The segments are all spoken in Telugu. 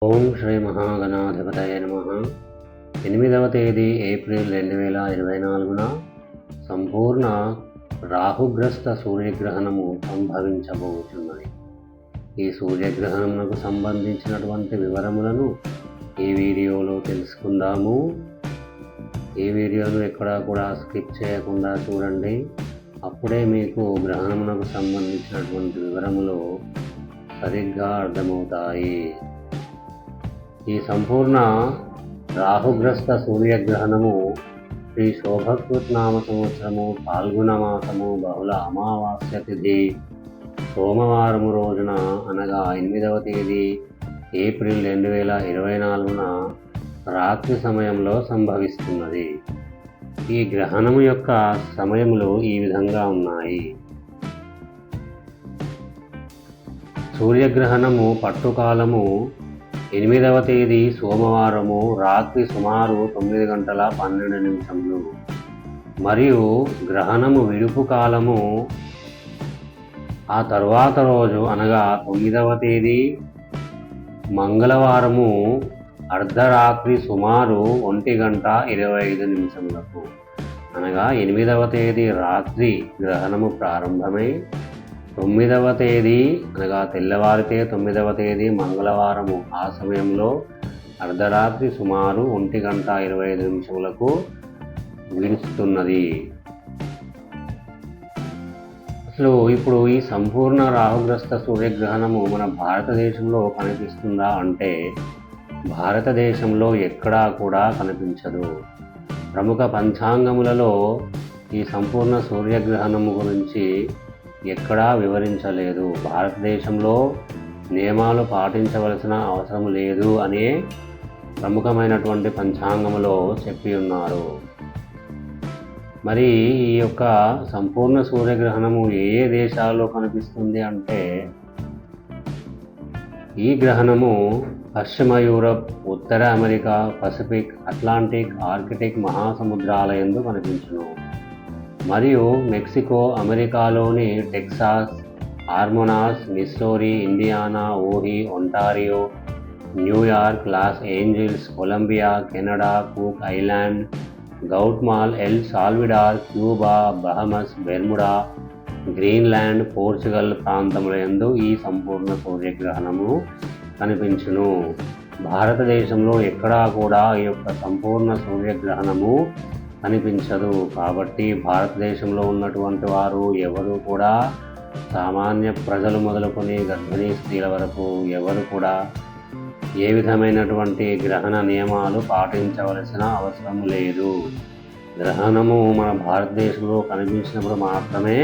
ఓం శ్రీ మహాగణాధిపతయే నమః. 8వ తేదీ ఏప్రిల్ 2024న సంపూర్ణ రాహుగ్రస్త సూర్యగ్రహణము సంభవించబోతున్నది. ఈ సూర్యగ్రహణమునకు సంబంధించినటువంటి వివరములను ఈ వీడియోలో తెలుసుకుందాము. ఈ వీడియోను ఎక్కడా కూడా స్కిప్ చేయకుండా చూడండి. అప్పుడే మీకు గ్రహణమునకు సంబంధించినటువంటి వివరములు సరిగ్గా అర్థమవుతాయి. ఈ సంపూర్ణ రాహుగ్రస్త సూర్యగ్రహణము శ్రీ శోభకృత్నామ సంవత్సరము పాల్గొన మాసము బహుళ అమావాస్య తిథి సోమవారము రోజున అనగా 8వ తేదీ ఏప్రిల్ 2024న రాత్రి సమయంలో సంభవిస్తున్నది. ఈ గ్రహణము యొక్క సమయములు ఈ విధంగా ఉన్నాయి. సూర్యగ్రహణము పట్టుకాలము 8వ తేదీ సోమవారము రాత్రి సుమారు 9:12 మరియు గ్రహణము విడుపు కాలము ఆ తర్వాత రోజు అనగా 9వ తేదీ మంగళవారము అర్ధరాత్రి సుమారు 1:25 అనగా 8వ తేదీ రాత్రి గ్రహణము ప్రారంభమై 9వ తేదీ అనగా తెల్లవారితే 9వ తేదీ మంగళవారము ఆ సమయంలో అర్ధరాత్రి సుమారు 1:25 విడుస్తున్నది. అసలు ఇప్పుడు ఈ సంపూర్ణ రాహుగ్రస్త సూర్యగ్రహణము మన భారతదేశంలో కనిపిస్తుందా అంటే భారతదేశంలో ఎక్కడా కూడా కనిపించదు. ప్రముఖ పంచాంగములలో ఈ సంపూర్ణ సూర్యగ్రహణము గురించి ఎక్కడా వివరించలేదు. భారతదేశంలో నియమాలు పాటించవలసిన అవసరం లేదు అనే ప్రముఖమైనటువంటి పంచాంగములో చెప్పి ఉన్నారు. మరి ఈ యొక్క సంపూర్ణ సూర్యగ్రహణము ఏ దేశాల్లో కనిపిస్తుంది అంటే ఈ గ్రహణము పశ్చిమ యూరప్, ఉత్తర అమెరికా, పసిఫిక్, అట్లాంటిక్, ఆర్కిటిక్ మహాసముద్రాల యందు కనిపించును. మరియు మెక్సికో, అమెరికాలోని టెక్సాస్, ఆర్మోనాస్, Missouri, Indiana, Ohio, Ontario, New York, Los Angeles, Colombia, Canada, Cook Island, Guatemala, El Salvador, Cuba, Bahamas, Bermuda, Greenland, Portugal ప్రాంతముల యందు ఈ సంపూర్ణ సూర్యగ్రహణము కనిపించును. భారతదేశంలో ఎక్కడా కూడా ఈ యొక్క సంపూర్ణ సూర్యగ్రహణము కనిపించదు. కాబట్టి భారతదేశంలో ఉన్నటువంటి వారు ఎవరు కూడా సామాన్య ప్రజలు మొదలుకొని గర్భిణీ స్త్రీల వరకు ఎవరు కూడా ఏ విధమైనటువంటి గ్రహణ నియమాలు పాటించవలసిన అవసరం లేదు. గ్రహణము మన భారతదేశంలో కనిపించినప్పుడు మాత్రమే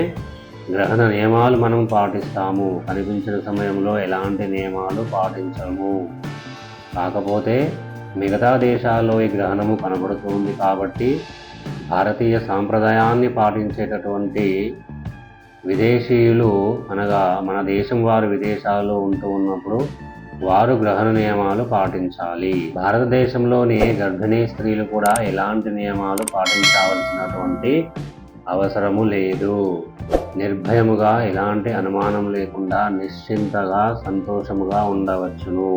గ్రహణ నియమాలు మనం పాటిస్తాము. కనిపించిన సమయంలో ఎలాంటి నియమాలు పాటించము. కాకపోతే మిగతా దేశాల్లో ఈ గ్రహణము కనబడుతుంది కాబట్టి భారతీయ సాంప్రదాయాన్ని పాటించేటటువంటి విదేశీయులు అనగా మన దేశం వారు విదేశాల్లో ఉంటూ ఉన్నప్పుడు వారు గ్రహణ నియమాలు పాటించాలి. భారతదేశంలోని గర్భిణీ స్త్రీలు కూడా ఎలాంటి నియమాలు పాటించవలసినటువంటి అవసరము లేదు. నిర్భయముగా ఎలాంటి అనుమానం లేకుండా నిశ్చింతగా సంతోషముగా ఉండవచ్చును.